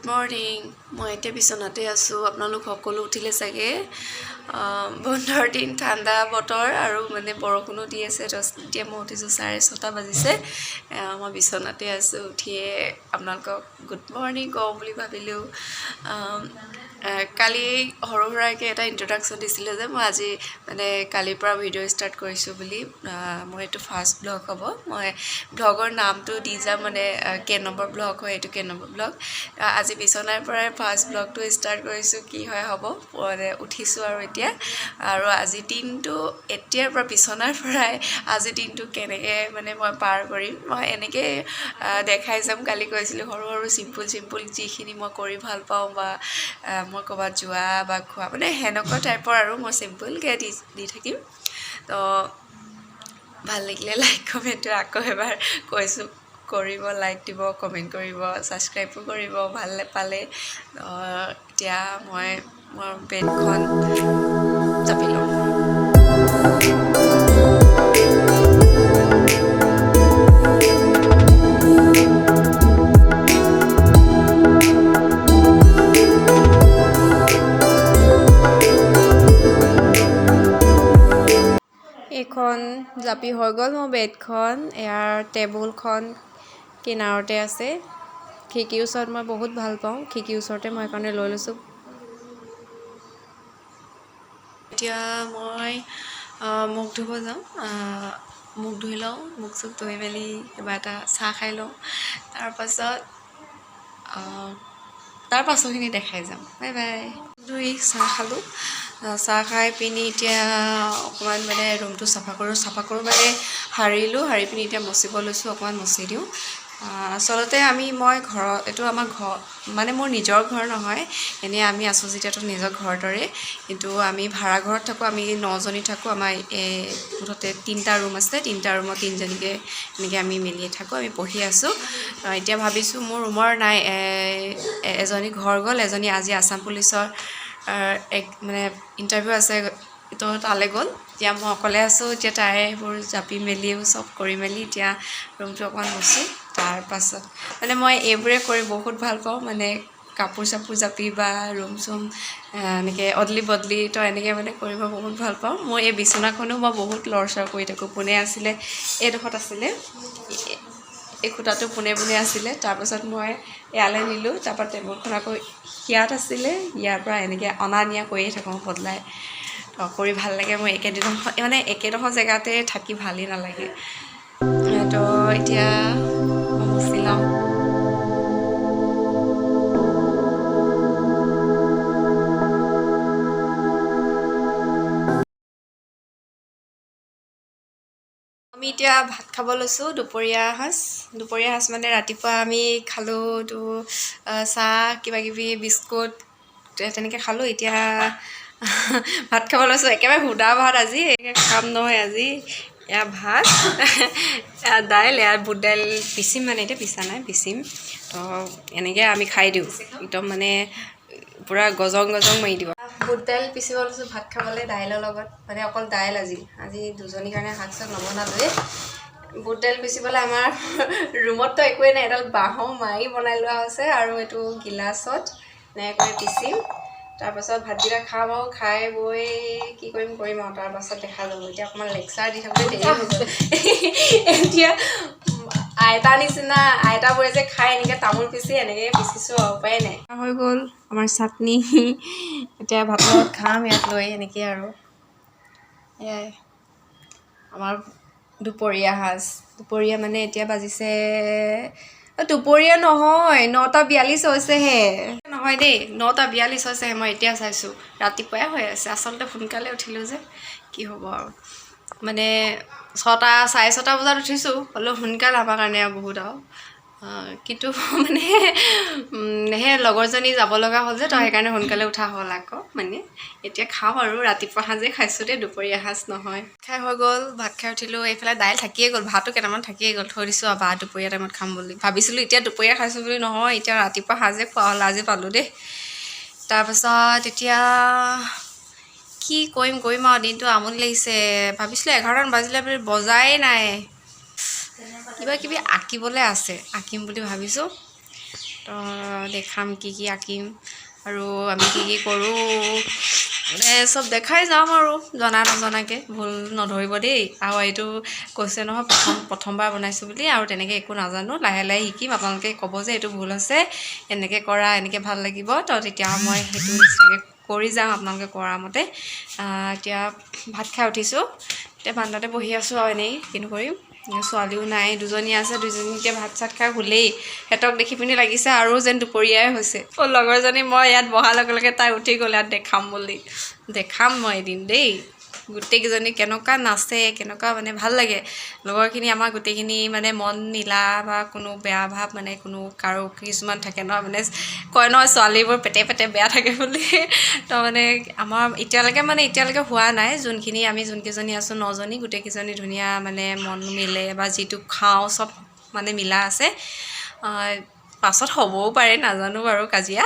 Good morning. মই এতিয়া বিচনাতে আছোঁ। আপোনালোক সকলো উঠিলে চাগে। বন্ধৰ দিন, ঠাণ্ডা বতৰ আৰু মানে বৰষুণো দি আছে। এতিয়া মই উঠিছোঁ 6:30 বাজিছে। মই বিচনাতে আছোঁ। উঠিয়ে আপোনালোকক গুড মৰ্ণিং কওঁ বুলি ভাবিলোঁ। কালি সৰু সুৰাকৈ এটা ইন্ট্ৰডাকশ্যন দিছিলোঁ যে মই আজি মানে কালিৰ পৰা ভিডিঅ' ষ্টাৰ্ট কৰিছোঁ বুলি। মই এইটো ফাৰ্ষ্ট ব্লগ হ'ব। মই ব্লগৰ নামটো দি যাম, মানে কে নম্বৰ ব্লগ হয়, এইটো কে নম্বৰ ব্লগ। আজি বিচনাৰ পৰাই ফাৰ্ষ্ট ব্লগটো ষ্টাৰ্ট কৰিছোঁ। কি হয় হ'ব, মানে উঠিছোঁ আৰু এতিয়া। আৰু আজিৰ দিনটো এতিয়াৰ পৰা বিচনাৰ পৰাই আজিৰ দিনটো কেনেকৈ মানে মই পাৰ কৰিম, মই এনেকৈ দেখাই যাম। কালি কৈছিলোঁ সৰু সৰু চিম্পুল যিখিনি মই কৰি ভাল পাওঁ, বা মই ক'ৰবাত যোৱা বা খোৱা, মানে সেনেকুৱা টাইপৰ আৰু মই চিম্পুলকৈ দি থাকিম। তো ভাল লাগিলে লাইক কমেণ্টটো আকৌ এবাৰ কৈছোঁ কৰিব, লাইক দিব, কমেণ্ট কৰিব, ছাবস্ক্ৰাইবো কৰিব ভাল পালে। এতিয়া মই মোৰ বেডখন জাপি লওঁ। এইখন জাপি হৈ গ'ল মোৰ বেডখন। ইয়াৰ টেবুলখন কিনাৰতে আছে। খিৰিকীৰ ওচৰত মই বহুত ভাল পাওঁ, খিৰিকীৰ ওচৰতে মই সেইকাৰণে লৈ লৈছোঁ। এতিয়া মই মুখ ধুব যাওঁ। মুখ ধুই লওঁ, মুখ চুখ ধুই মেলি কিবা এটা চাহ খাই লওঁ। তাৰ পাছৰখিনি দেখাই যাম। Bye bye. ধুই চাহ খালোঁ। চাহ খাই পিনি এতিয়া অকণমান মানে ৰুমটো চাফা কৰোঁ মানে সাৰিলোঁ। সাৰি পিনি এতিয়া মচিব লৈছোঁ, অকণমান মচি দিওঁ। আচলতে মই ঘৰত, এইটো আমাৰ ঘৰ মানে মোৰ নিজৰ ঘৰ নহয়। এনেই আমি আছোঁ যেতিয়াতো নিজৰ ঘৰৰ দৰে, কিন্তু আমি ভাড়া ঘৰত থাকোঁ। আমি 9জনী থাকোঁ। আমাৰ মুঠতে 3টা ৰুম আছে। 3টা ৰুমত 3জনীকৈ এনেকৈ আমি মিলি থাকোঁ। আমি পঢ়ি আছোঁ। এতিয়া ভাবিছোঁ মোৰ ৰুমৰ নাই, এজনী ঘৰ গ'ল, এজনী আজি আছাম পুলিচৰ মানে ইণ্টাৰভিউ আছে, তো তালৈ গ'ল। এতিয়া মই অকলে আছোঁ। এতিয়া তাই সেইবোৰ জাপি মেলিও চব কৰি মেলি এতিয়া ৰুমটো অকণমান মচোঁ। তাৰপাছত মানে মই এইবোৰে কৰি বহুত ভাল পাওঁ, মানে কাপোৰ চাপোৰ জাপি বা ৰুম চুম এনেকৈ অদলি বদলি, তো এনেকৈ মানে কৰিব বহুত ভাল পাওঁ। মোৰ এই বিচনাখনো মই বহুত লৰচৰ কৰি থাকোঁ। পোনে আছিলে, এইডোখৰত আছিলে, এই খুটাটো পোনে আছিলে। তাৰপাছত মই ইয়ালৈ নিলোঁ। তাৰপৰা টেবুলখন আকৌ ইয়াত আছিলে, ইয়াৰ পৰা এনেকৈ অনা নিয়া কৰিয়ে থাকোঁ বদলাই। কৰি ভাল লাগে। মই মানে একেডোখৰ জেগাতে থাকি ভালেই নালাগে। তো এতিয়া মই মচি লওঁ। আমি এতিয়া ভাত খাব লৈছোঁ, দুপৰীয়া সাঁজ মানে ৰাতিপুৱা আমি খালোঁ তো চাহ, কিবাকিবি বিস্কুট তেনেকৈ খালোঁ। এতিয়া ভাত খাব লৈছোঁ। একেবাৰে সুদা ভাত আজি, খাম নহয় আজি। এয়া ভাত, এয়া দাইল, এয়া বুট দাইল পিচিম, মানে এতিয়া পিচা নাই, পিচিম। তো এনেকৈ আমি খাই দিওঁ, একদম মানে পূৰা গজং মাৰি দিব। বুট দাইল পিচিব লৈছোঁ ভাত খাবলৈ দাইলৰ লগত, মানে অকল দাইল। আজি দুজনীৰ কাৰণে শাক চাক নবনালোৱে। বুট দাইল পিচিবলৈ আমাৰ ৰুমততো একোৱেই নাই, এডাল বাঁহৰ মাৰি বনাই লোৱা হৈছে, আৰু এইটো গিলাচত এনেকৈ পিচিম। তাৰপাছত ভাতকেইটা খাম আৰু খাই বৈ কি কৰিম আৰু তাৰপাছত দেখা যাব। এতিয়া অকণমান লেকচাৰ দি থাকোঁতে দেৰি হৈছে। এতিয়া আইতা নিচিনা, আইতাবোৰে যে খাই এনেকৈ তামোল পিচি, এনেকৈ পিচিছোঁ আৰু উপায় নাই। হৈ গ'ল আমাৰ চাটনি। এতিয়া ভাতৰ লগত খাম ইয়াত লৈ, এনেকৈ আৰু এয়াই আমাৰ দুপৰীয়া সাঁজ। দুপৰীয়া মানে এতিয়া বাজিছে, দুপৰীয়া নহয়, 9:42 হৈছেহে। নহয় দেই, 9:42 হৈছেহে। মই এতিয়া চাইছোঁ, ৰাতিপুৱাই হৈ আছে। আচলতে সোনকালে উঠিলোঁ যে, কি হ'ব আৰু, মানে 6:30 বজাত উঠিছোঁ। হ'লেও সোনকাল আমাৰ কাৰণে আৰু বহুত আৰু। কিন্তু মানে সেই লগৰজনী যাব লগা হ'ল যে, তো সেইকাৰণে সোনকালে উঠা হ'ল আকৌ। মানে এতিয়া খাওঁ আৰু ৰাতিপুৱা সাঁজেই খাইছোঁ দেই, দুপৰীয়া সাঁজ নহয়। খাই হৈ গ'ল, ভাত খাই উঠিলোঁ। এইফালে দাইল থাকিয়ে গ'ল, ভাতো কেইটামান থাকিয়ে গ'ল, থৈ দিছোঁ আৰু দুপৰীয়া টাইমত খাম বুলি ভাবিছিলোঁ। এতিয়া দুপৰীয়া খাইছোঁ বুলি নহয়, এতিয়া ৰাতিপুৱা সাঁজে খোৱা হ'ল। আজি পালোঁ দেই। তাৰপাছত এতিয়া কি কৰিম আৰু, দিনটো আমনি লাগিছে। ভাবিছিলোঁ 11টামান বাজিলে বুলি, বজাই নাই। কিবাকিবি আঁকিবলৈ আছে, আঁকিম বুলি ভাবিছোঁ। তো দেখাম কি আঁকিম আৰু আমি কি কৰোঁ মানে চব দেখাই যাম আৰু জনা নজনাকৈ ভুল নধৰিব দেই। আৰু এইটো কৈছে নহয় প্ৰথমবাৰ বনাইছোঁ বুলি, আৰু তেনেকৈ একো নাজানো, লাহে লাহে শিকিম। আপোনালোকে ক'ব যে এইটো ভুল হৈছে, এনেকৈ কৰা, এনেকৈ ভাল লাগিব, তো তেতিয়া মই সেইটো নিচিনাকৈ কৰি যাম আপোনালোকে কৰা মতে। এতিয়া ভাত খাই উঠিছোঁ, এতিয়া বাৰান্দাতে বহি আছোঁ আৰু এনেই কিনো কৰিম। ছোৱালীও নাই, দুজনী আছে, দুজনী এতিয়া ভাত চাত খাই শুলেই। সিহঁতক দেখি পিনি লাগিছে আৰু যেন দুপৰীয়াই হৈছে। লগৰজনী মই ইয়াত বহাৰ লগে লগে তাই উঠি গ'ল ইয়াত দেখাম বুলি। দেখাম মই এদিন দেই, গোটেইকেইজনী কেনেকুৱা নাচে, কেনেকুৱা মানে ভাল লাগে। লগৰখিনি আমাৰ গোটেইখিনি মানে মন মিলা বা কোনো বেয়া ভাৱ মানে কোনো কাৰো কিছুমান থাকে নহয়, মানে কয় নহয় ছোৱালীবোৰ পেটে পেটে বেয়া থাকে বুলি। তো মানে আমাৰ এতিয়ালৈকে হোৱা নাই। আমি যোনকেইজনী আছোঁ 9জনী, গোটেইকেইজনী ধুনীয়া মানে মন মিলে বা যিটো খাওঁ চব মানে মিলা আছে। পাছত হ'বও পাৰে নাজানো বাৰু কাজিয়া।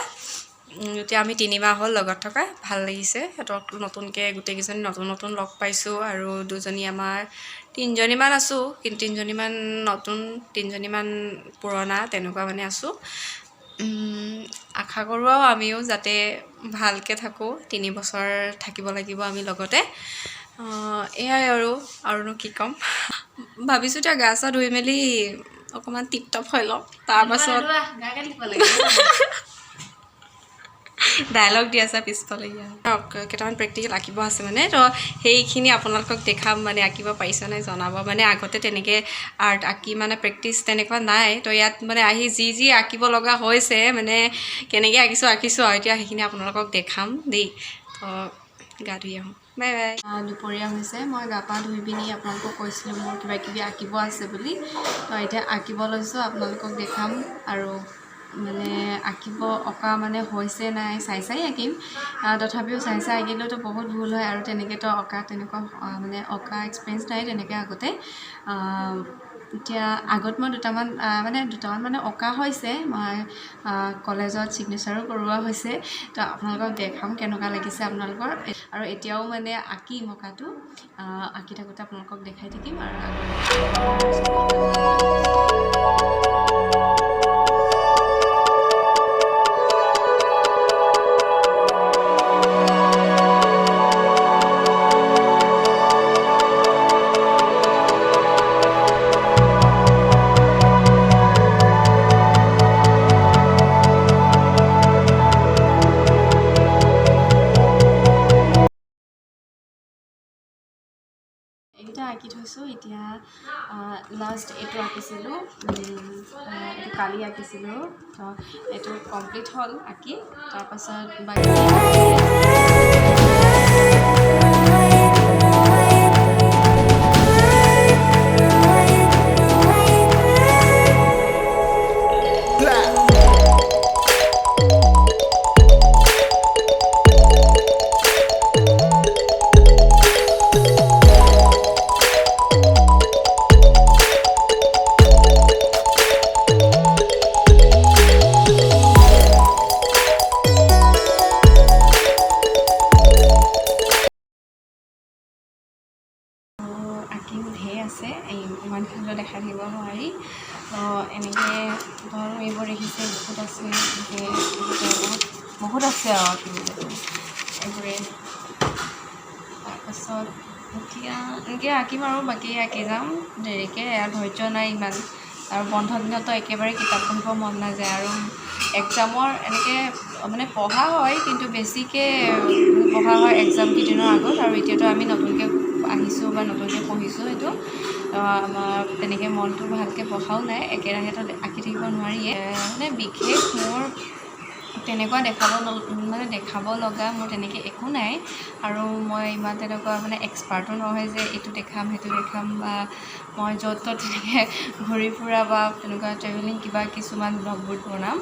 এতিয়া আমি 3 মাহ হ'ল লগত থকা, ভাল লাগিছে। সিহঁতক নতুনকৈ গোটেইকেইজনী নতুন লগ পাইছোঁ। আৰু দুজনী আমাৰ 3জনীমান আছোঁ, কিন্তু 3জনীমান নতুন, 3জনীমান পুৰণা, তেনেকুৱা মানে আছোঁ। আশা কৰোঁ আৰু আমিও যাতে ভালকৈ থাকোঁ, 3 বছৰ থাকিব লাগিব আমি লগতে। এয়াই আৰুনো কি ক'ম। ভাবিছোঁ এতিয়া গা চা ধুই মেলি অকণমান টিপটপ হৈ লওঁ, তাৰপাছত ডায়লগ দি আছে পিছফালে। কেইটামান প্ৰেক্টিকেল আঁকিব আছে মানে, তো সেইখিনি আপোনালোকক দেখাম। মানে আঁকিব পাৰিছে নাই জনাব। মানে আগতে তেনেকৈ আৰ্ট আঁকি মানে প্ৰেক্টিচ তেনেকুৱা নাই, তো ইয়াত মানে আহি যি আঁকিব লগা হৈছে, মানে কেনেকৈ আঁকিছোঁ আৰু এতিয়া সেইখিনি আপোনালোকক দেখাম দেই। তো গা ধুই আহোঁ, বাই বাই। দুপৰীয়া হৈছে, মই গা পা ধুই পিনি আপোনালোকক কৈছিলোঁ মোৰ কিবাকিবি আঁকিব আছে বুলি। তো এতিয়া আঁকিব লৈছোঁ, আপোনালোকক দেখাম। আৰু মানে অঁকা মানে হৈছে নাই চাই আঁকিম। তথাপিও চাই আঁকিলেওতো বহুত ভুল হয়, আৰু তেনেকৈতো তেনেকুৱা মানে অঁকা এক্সপিৰিয়েঞ্চ নাই তেনেকৈ আগতে। এতিয়া আগত মই দুটামান মানে অঁকা হৈছে, মই কলেজত ছিগনেচাৰো কৰোৱা হৈছে। তো আপোনালোকক দেখাম কেনেকুৱা লাগিছে আপোনালোকৰ। আৰু এতিয়াও মানে আঁকিম, অঁকাটো আঁকি থাকোঁতে আপোনালোকক দেখাই থাকিম। আৰু এইকেইটা আঁকি থৈছোঁ। এতিয়া লাষ্ট এইটো আঁকিছিলোঁ, এইটো কালি আঁকিছিলোঁ। তো এইটো কমপ্লিট হ'ল আঁকি। তাৰপাছত বাকী ঢেৰ আছে, ইমানখিনিতো দেখাই থাকিব নোৱাৰি। তো এনেকৈ ধৰক এইবোৰ দেখিছে, বহুত আছে, বহুত আছে আৰু আঁকিবলৈ এইবোৰে। তাৰপাছত এতিয়া এনেকৈ আঁকিম আৰু বাকী আঁকি যাম দেৰিকৈ। ধৈৰ্য নাই ইমান, আৰু বন্ধ দিনতো একেবাৰে কিতাপ পঢ়িব মন নাযায়। আৰু এক্সামৰ এনেকৈ মানে পঢ়া হয়, কিন্তু বেছিকৈ পঢ়া হয় এক্সাম কেইদিনৰ আগত। আৰু এতিয়াতো আমি নতুনকৈ আহিছোঁ বা নতুনকৈ পঢ়িছোঁ, সেইটো আমাৰ তেনেকৈ মনটো ভালকৈ বহাও নাই, একেৰাহেতো আঁকি থাকিব নোৱাৰিয়ে। মানে বিশেষ মোৰ তেনেকুৱা দেখাব লগা মোৰ তেনেকৈ একো নাই। আৰু মই ইমান তেনেকুৱা মানে এক্সপাৰ্টো নহয় যে এইটো দেখাম সেইটো দেখাম, বা মই য'ত ত'ত তেনেকৈ ঘূৰি ফুৰা বা তেনেকুৱা ট্ৰেভেলিং কিছুমান ব্লগবোৰ বনাম।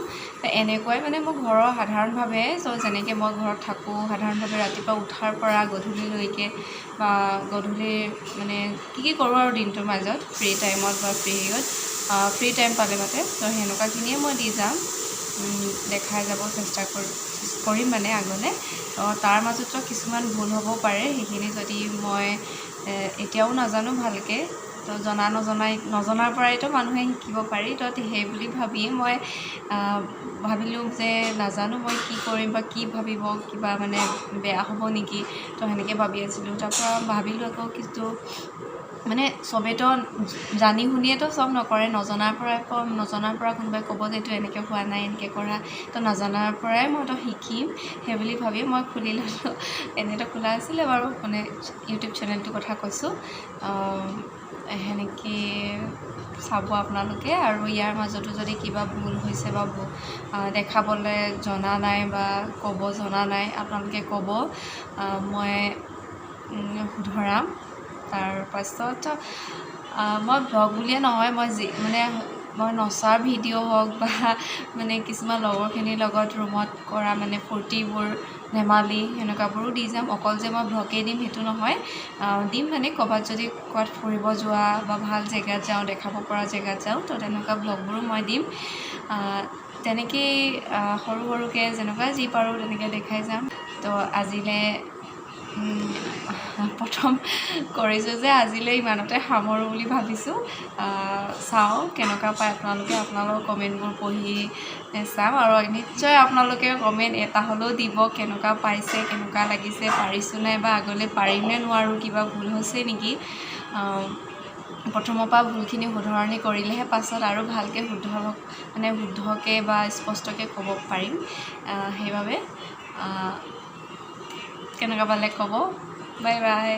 এনেকুৱাই মানে মোৰ ঘৰৰ সাধাৰণভাৱে, যেনেকৈ মই ঘৰত থাকোঁ সাধাৰণভাৱে ৰাতিপুৱা উঠাৰ পৰা গধূলিলৈকে, বা গধূলি মানে কি কৰোঁ আৰু দিনটোৰ মাজত ফ্ৰী টাইমত বা ফ্ৰী টাইম পালে তো সেনেকুৱাখিনিয়ে মই দি যাম, দেখাই যাব চেষ্টা কৰিম মানে আগলৈ। তো তাৰ মাজতো কিছুমান ভুল হ'ব পাৰে, সেইখিনি যদি মই এতিয়াও নাজানো ভালকৈ, তো নজনাৰ পৰাইতো মানুহে শিকিব পাৰি। তো সেই বুলি ভাবিয়ে মই ভাবিলোঁ যে নাজানো মই কি কৰিম বা কি ভাবিব, কিবা মানে বেয়া হ'ব নেকি, তো সেনেকৈ ভাবি আছিলোঁ। তাৰপৰা ভাবিলোঁ আকৌ কিন্তু মানে চবেতো জানি শুনিয়েতো চব নকৰে, নজনাৰ পৰা কোনোবাই ক'ব যে এইটো এনেকৈ হোৱা নাই, এনেকৈ কৰা, তো নজনাৰ পৰাই মইতো শিকিম, সেই বুলি ভাবি মই খুলি ল'লোঁ। এনেতো খোলা আছিলে বাৰু, মানে ইউটিউব চেনেলটোৰ কথা কৈছোঁ। সেনেকৈ চাব আপোনালোকে, আৰু ইয়াৰ মাজতো যদি কিবা ভুল হৈছে বা দেখাবলৈ জনা নাই বা ক'ব জনা নাই, আপোনালোকে ক'ব, মই শুধৰাম। তাৰপাছত মই ব্লগ বুলিয়ে নহয়, মই নচাৰ ভিডিঅ' হওক বা মানে কিছুমান লগৰখিনিৰ লগত ৰুমত কৰা মানে ফূৰ্তিবোৰ, ধেমালি সেনেকুৱাবোৰো দি যাম। অকল যে মই ব্লগেই দিম সেইটো নহয়, দিম মানে ক'ৰবাত যদি ফুৰিব যোৱা বা ভাল জেগাত যাওঁ, দেখাব পৰা জেগাত যাওঁ, তো তেনেকুৱা ব্লগবোৰো মই দিম। তেনেকেই সৰু সৰুকৈ যেনেকুৱা যি পাৰোঁ তেনেকৈ দেখাই যাম। তো আজিলৈ প্ৰথম কৰিছোঁ যে আজিলৈ ইমানতে সামৰোঁ বুলি ভাবিছোঁ। চাওঁ কেনেকুৱা পায় আপোনালোকে, আপোনালোকৰ কমেণ্টবোৰ পঢ়ি চাম, আৰু নিশ্চয় আপোনালোকে কমেণ্ট এটা হ'লেও দিব, কেনেকুৱা পাইছে, কেনেকুৱা লাগিছে, পাৰিছোঁ নাই বা আগলৈ পাৰিম নে নোৱাৰোঁ, কিবা ভুল হৈছে নেকি। প্ৰথমৰ পৰা ভুলখিনি শুধৰণি কৰিলেহে পাছত আৰু ভালকৈ শুদ্ধকৈ বা স্পষ্টকৈ ক'ব পাৰিম। সেইবাবে কেনেকুৱা পালে ক'ব। Bye bye.